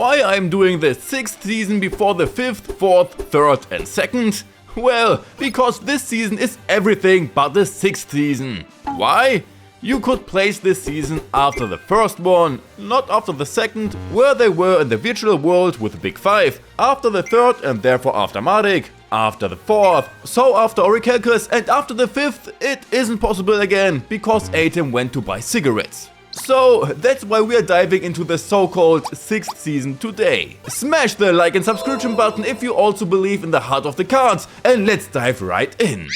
Why I'm doing the 6th season before the 5th, 4th, 3rd and 2nd? Well, because this season is everything but the 6th season. Why? You could place this season after the first one, not after the second, where they were in the virtual world with the Big Five, after the third and therefore after Madik, after the fourth, so after Orichalcus, and after the fifth it isn't possible again, because Atem went to buy cigarettes. So that's why we are diving into the so-called 6th season today. Smash the like and subscription button if you also believe in the heart of the cards, and let's dive right in.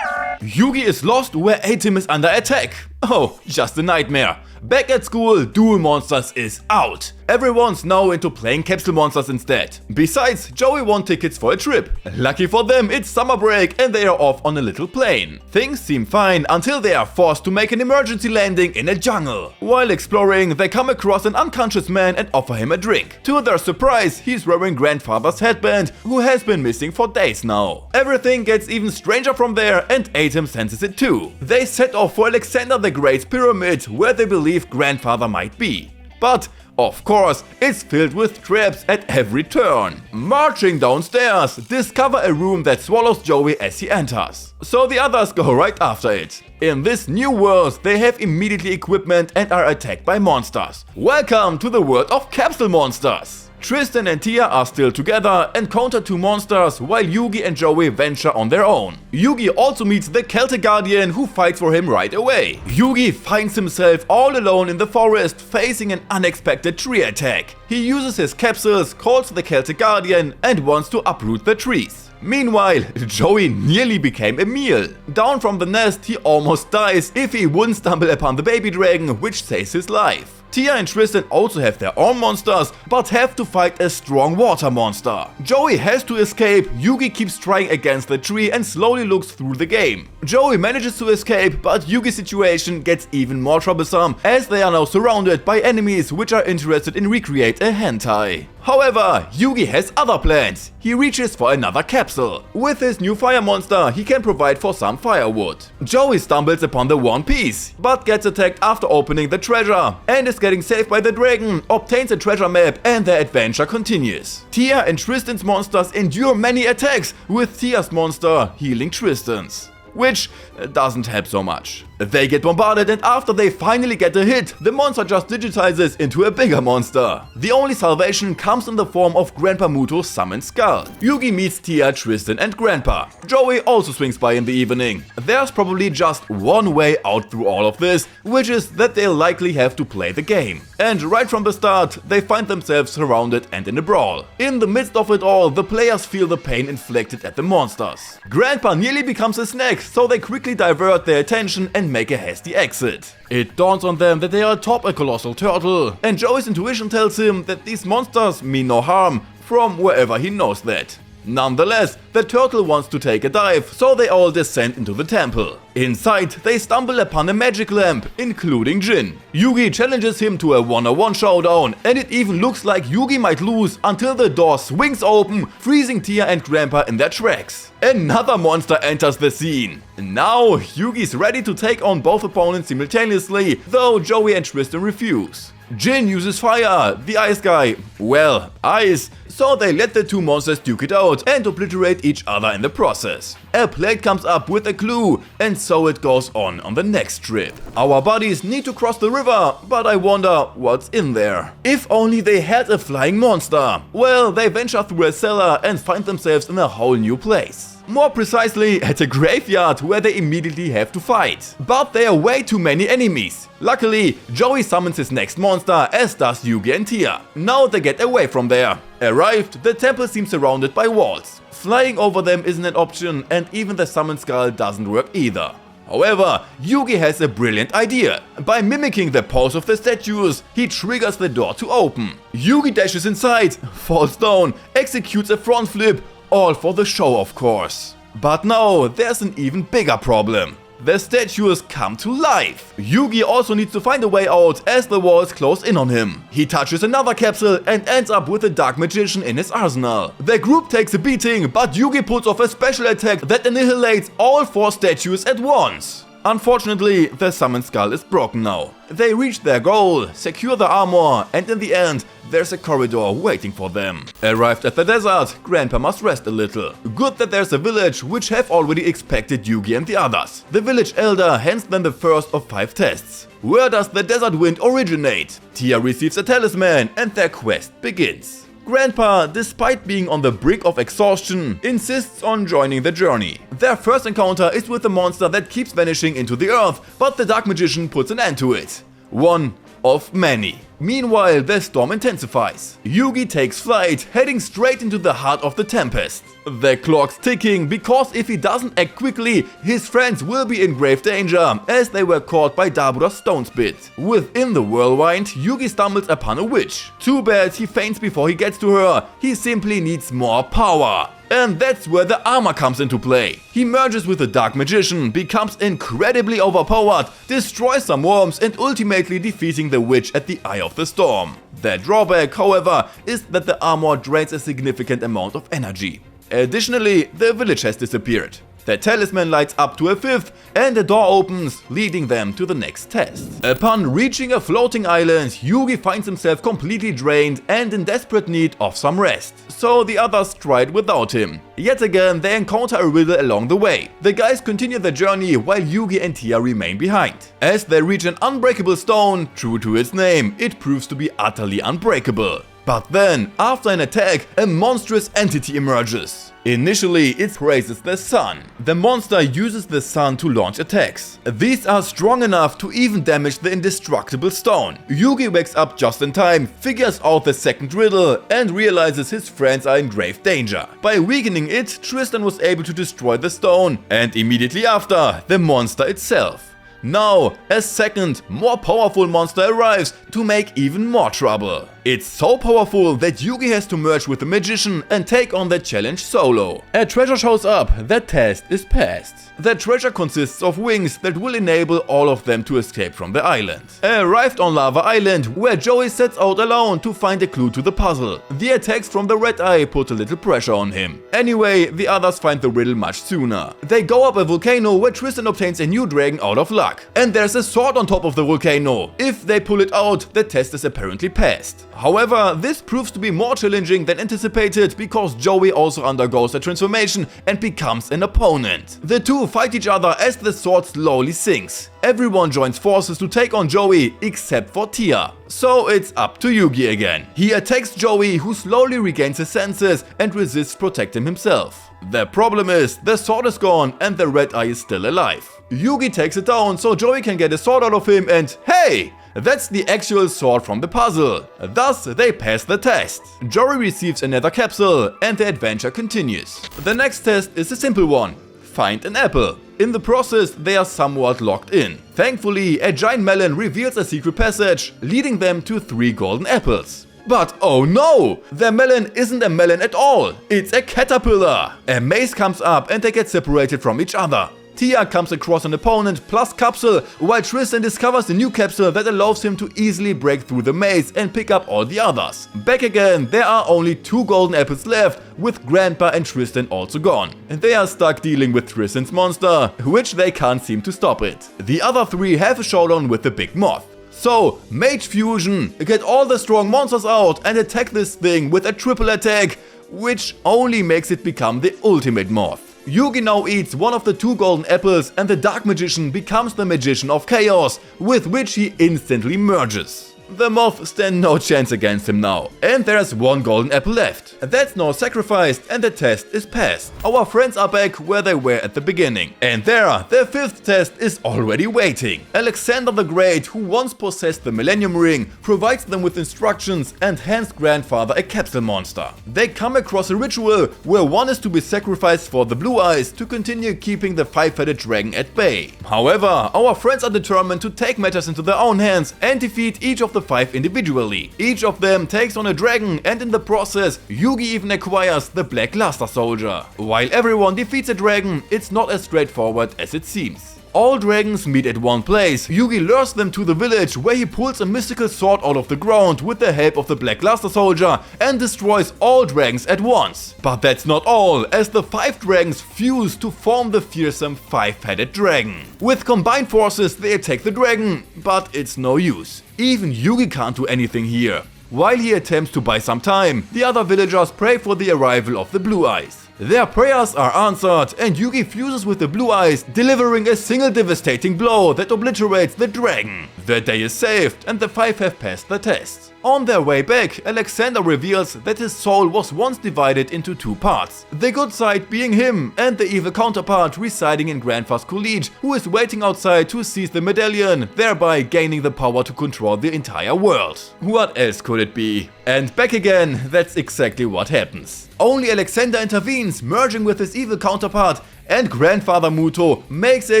Yugi is lost where Atem is under attack. Oh, just a nightmare. Back at school, Duel Monsters is out. Everyone's now into playing Capsule Monsters instead. Besides, Joey won tickets for a trip. Lucky for them, it's summer break and they are off on a little plane. Things seem fine until they are forced to make an emergency landing in a jungle. While exploring, they come across an unconscious man and offer him a drink. To their surprise, he's wearing Grandfather's headband, who has been missing for days now. Everything gets even stranger from there and Atem senses it too. They set off for Alexander the Great's pyramid, where they believe Grandfather might be. But of course, it's filled with traps at every turn. Marching downstairs, discover a room that swallows Joey as he enters. So the others go right after it. In this new world, they have immediately equipment and are attacked by monsters. Welcome to the world of Capsule Monsters! Tristan and Tia are still together and counter two monsters while Yugi and Joey venture on their own. Yugi also meets the Celtic Guardian who fights for him right away. Yugi finds himself all alone in the forest facing an unexpected tree attack. He uses his capsules, calls the Celtic Guardian and wants to uproot the trees. Meanwhile, Joey nearly became a meal. Down from the nest, he almost dies if he wouldn't stumble upon the baby dragon, which saves his life. Tia and Tristan also have their own monsters, but have to fight a strong water monster. Joey has to escape, Yugi keeps trying against the tree and slowly looks through the game. Joey manages to escape, but Yugi's situation gets even more troublesome, as they are now surrounded by enemies which are interested in recreate a hentai. However, Yugi has other plans. He reaches for another capsule. With his new fire monster, he can provide for some firewood. Joey stumbles upon the One Piece, but gets attacked after opening the treasure, and is getting saved by the dragon, obtains a treasure map, and their adventure continues. Tia and Tristan's monsters endure many attacks, with Tia's monster healing Tristan's, which doesn't help so much. They get bombarded and after they finally get a hit, the monster just digitizes into a bigger monster. The only salvation comes in the form of Grandpa Muto's summoned skull. Yugi meets Tia, Tristan and Grandpa. Joey also swings by in the evening. There's probably just one way out through all of this, which is that they'll likely have to play the game. And right from the start, they find themselves surrounded and in a brawl. In the midst of it all, the players feel the pain inflicted at the monsters. Grandpa nearly becomes a snack, so they quickly divert their attention and make a hasty exit. It dawns on them that they are atop a colossal turtle, and Joey's intuition tells him that these monsters mean no harm, from wherever he knows that. Nonetheless, the turtle wants to take a dive, so they all descend into the temple. Inside, they stumble upon a magic lamp, including Jin. Yugi challenges him to a 1-on-1 showdown, and it even looks like Yugi might lose until the door swings open, freezing Tia and Grandpa in their tracks. Another monster enters the scene. Now, Yugi's ready to take on both opponents simultaneously, though Joey and Tristan refuse. Jin uses fire, the ice guy, well, ice, so they let the two monsters duke it out and obliterate each other in the process. A plate comes up with a clue, and so it goes on the next trip. Our buddies need to cross the river, but I wonder what's in there. If only they had a flying monster. Well, they venture through a cellar and find themselves in a whole new place. More precisely, at a graveyard where they immediately have to fight. But there are way too many enemies. Luckily, Joey summons his next monster, as does Yugi and Tia. Now they get away from there. Arrived, the temple seems surrounded by walls. Flying over them isn't an option, and even the summoned skull doesn't work either. However, Yugi has a brilliant idea. By mimicking the pose of the statues, he triggers the door to open. Yugi dashes inside, falls down, executes a front flip, all for the show of course. But now there's an even bigger problem. The statues come to life. Yugi also needs to find a way out as the walls close in on him. He touches another capsule and ends up with a dark magician in his arsenal. The group takes a beating, but Yugi pulls off a special attack that annihilates all 4 statues at once. Unfortunately, the summoned skull is broken now. They reach their goal, secure the armor, and in the end, there's a corridor waiting for them. Arrived at the desert, Grandpa must rest a little. Good that there's a village which have already expected Yugi and the others. The village elder hands them the first of 5 tests. Where does the desert wind originate? Tia receives a talisman and their quest begins. Grandpa, despite being on the brink of exhaustion, insists on joining the journey. Their first encounter is with a monster that keeps vanishing into the earth, but the Dark Magician puts an end to it. One of many. Meanwhile, the storm intensifies. Yugi takes flight, heading straight into the heart of the tempest. The clock's ticking because if he doesn't act quickly, his friends will be in grave danger, as they were caught by Dabura's stone spit. Within the whirlwind, Yugi stumbles upon a witch. Too bad he faints before he gets to her, he simply needs more power. And that's where the armor comes into play. He merges with the Dark Magician, becomes incredibly overpowered, destroys some worms and ultimately defeating the witch at the eye of the storm. The drawback, however, is that the armor drains a significant amount of energy. Additionally, the village has disappeared. The talisman lights up to a 5th and a door opens, leading them to the next test. Upon reaching a floating island, Yugi finds himself completely drained and in desperate need of some rest. So the others tried without him. Yet again, they encounter a riddle along the way. The guys continue their journey while Yugi and Tia remain behind. As they reach an unbreakable stone, true to its name, it proves to be utterly unbreakable. But then, after an attack, a monstrous entity emerges. Initially, it praises the sun. The monster uses the sun to launch attacks. These are strong enough to even damage the indestructible stone. Yugi wakes up just in time, figures out the second riddle, and realizes his friends are in grave danger. By weakening it, Tristan was able to destroy the stone, and immediately after, the monster itself. Now, a second, more powerful monster arrives to make even more trouble. It's so powerful that Yugi has to merge with the magician and take on the challenge solo. A treasure shows up, the test is passed. The treasure consists of wings that will enable all of them to escape from the island. Arrived on Lava Island, where Joey sets out alone to find a clue to the puzzle. The attacks from the Red Eye put a little pressure on him. Anyway, the others find the riddle much sooner. They go up a volcano where Tristan obtains a new dragon out of luck. And there's a sword on top of the volcano. If they pull it out, the test is apparently passed. However, this proves to be more challenging than anticipated because Joey also undergoes a transformation and becomes an opponent. The two fight each other as the sword slowly sinks. Everyone joins forces to take on Joey except for Tia. So it's up to Yugi again. He attacks Joey, who slowly regains his senses and resists protecting himself. The problem is, the sword is gone and the Red Eye is still alive. Yugi takes it down so Joey can get a sword out of him and hey! That's the actual sword from the puzzle. Thus, they pass the test. Joey receives another capsule and the adventure continues. The next test is a simple one. Find an apple. In the process, they are somewhat locked in. Thankfully, a giant melon reveals a secret passage, leading them to 3 golden apples. But oh no! The melon isn't a melon at all! It's a caterpillar! A maze comes up and they get separated from each other. Tia comes across an opponent plus capsule, while Tristan discovers a new capsule that allows him to easily break through the maze and pick up all the others. Back again, there are only 2 golden apples left, with Grandpa and Tristan also gone. And they are stuck dealing with Tristan's monster, which they can't seem to stop it. The other 3 have a showdown with the big moth. So, Mage Fusion, get all the strong monsters out and attack this thing with a triple attack, which only makes it become the ultimate moth. Yugi now eats one of the 2 golden apples and the Dark Magician becomes the Magician of Chaos, with which he instantly merges. The moth stand no chance against him now, and there's 1 golden apple left. That's now sacrificed and the test is passed. Our friends are back where they were at the beginning. And there, the 5th test is already waiting. Alexander the Great, who once possessed the Millennium Ring, provides them with instructions and hands Grandfather a capsule monster. They come across a ritual where one is to be sacrificed for the blue eyes to continue keeping the 5-headed dragon at bay. However, our friends are determined to take matters into their own hands and defeat each of the 5 individually. Each of them takes on a dragon and in the process, Yugi even acquires the Black Luster Soldier. While everyone defeats a dragon, it's not as straightforward as it seems. All dragons meet at one place. Yugi lures them to the village where he pulls a mystical sword out of the ground with the help of the Black Luster Soldier and destroys all dragons at once. But that's not all, as the 5 dragons fuse to form the fearsome 5-headed dragon. With combined forces they attack the dragon, but it's no use. Even Yugi can't do anything here. While he attempts to buy some time, the other villagers pray for the arrival of the Blue Eyes. Their prayers are answered and Yugi fuses with the Blue Eyes, delivering a single devastating blow that obliterates the dragon. The day is saved and the 5 have passed the test. On their way back, Alexander reveals that his soul was once divided into 2 parts. The good side being him and the evil counterpart residing in Grandfather's College, who is waiting outside to seize the medallion, thereby gaining the power to control the entire world. What else could it be? And back again, that's exactly what happens. Only Alexander intervenes, merging with his evil counterpart, and Grandfather Muto makes an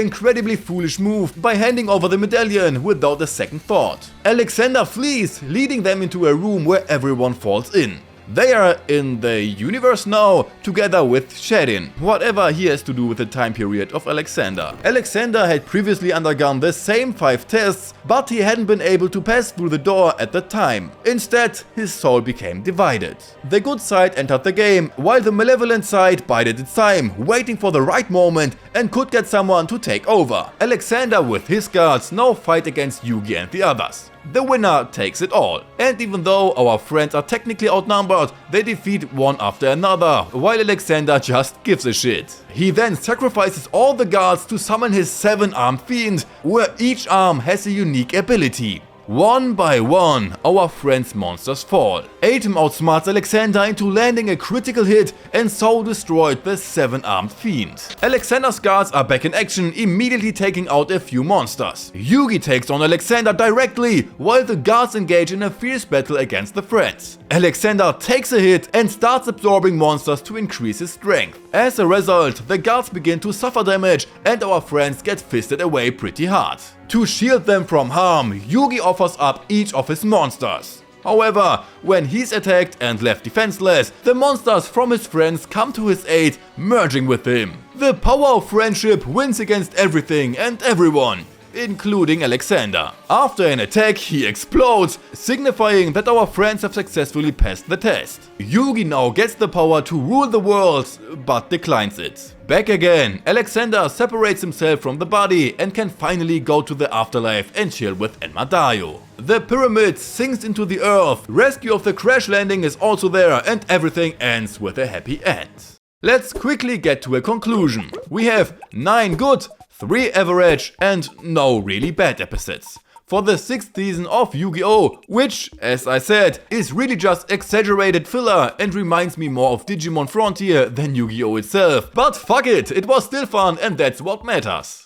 incredibly foolish move by handing over the medallion without a second thought. Alexander flees, leading them into a room where everyone falls in. They are in the universe now, together with Shadin, whatever he has to do with the time period of Alexander. Alexander had previously undergone the same 5 tests, but he hadn't been able to pass through the door at the time. Instead, his soul became divided. The good side entered the game, while the malevolent side bided its time, waiting for the right moment and could get someone to take over. Alexander with his guards now fight against Yugi and the others. The winner takes it all. And even though our friends are technically outnumbered, they defeat one after another, while Alexander just gives a shit. He then sacrifices all the guards to summon his 7-armed fiend, where each arm has a unique ability. One by one, our friend's monsters fall. Atom outsmarts Alexander into landing a critical hit and so destroyed the 7-armed fiend. Alexander's guards are back in action, immediately taking out a few monsters. Yugi takes on Alexander directly, while the guards engage in a fierce battle against the friends. Alexander takes a hit and starts absorbing monsters to increase his strength. As a result, the guards begin to suffer damage and our friends get fisted away pretty hard. To shield them from harm, Yugi offers up each of his monsters. However, when he's attacked and left defenseless, the monsters from his friends come to his aid, merging with him. The power of friendship wins against everything and everyone, including Alexander. After an attack, he explodes, signifying that our friends have successfully passed the test. Yugi now gets the power to rule the world, but declines it. Back again, Alexander separates himself from the body and can finally go to the afterlife and chill with Enmadayo. The pyramid sinks into the earth, rescue of the crash landing is also there, and everything ends with a happy end. Let's quickly get to a conclusion. We have 9 good, 3 average and no really bad episodes for the 6th season of Yu-Gi-Oh!, which, as I said, is really just exaggerated filler and reminds me more of Digimon Frontier than Yu-Gi-Oh! Itself. But fuck it, it was still fun and that's what matters.